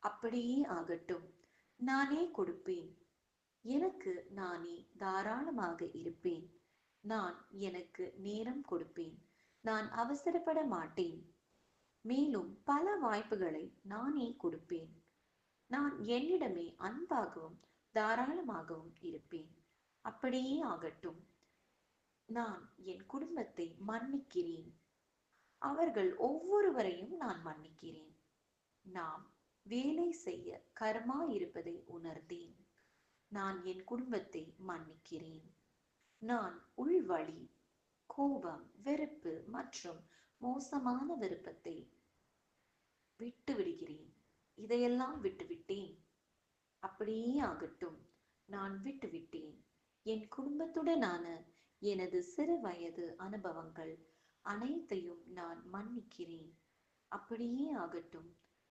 அப்படியே ஆகட்டும். நானே கொடுப்பேன். எனக்கு நானே தாராளமாக இருப்பேன். நான் எனக்கு நேரம் கொடுப்பேன். நான் அவசரப்பட மாட்டேன். மேலும் பல வாய்ப்புகளை நானே கொடுப்பேன். நான் என்னிடமே அன்பாகவும் தாராளமாகவும் இருப்பேன். அப்படியே ஆகட்டும். நான் என் குடும்பத்தை மன்னிக்கிறேன். அவர்கள் ஒவ்வொருவரையும் நான் மன்னிக்கிறேன். நாம் வேலை செய்ய கர்மா இருப்பதை உணர்ந்தேன். நான் என் குடும்பத்தை மன்னிக்கிறேன். நான் உள்வழி, கோபம், வெறுப்பு மற்றும் மோசமான விருப்பத்தை விட்டு விடுகிறேன். இதையெல்லாம் விட்டுவிட்டேன். அப்படியே ஆகட்டும். நான் விட்டுவிட்டேன். என் குடும்பத்துடனான எனது சிறு வயது அனுபவங்கள் அனைத்தையும் நான் மன்னிக்கிறேன். அப்படியே ஆகட்டும்.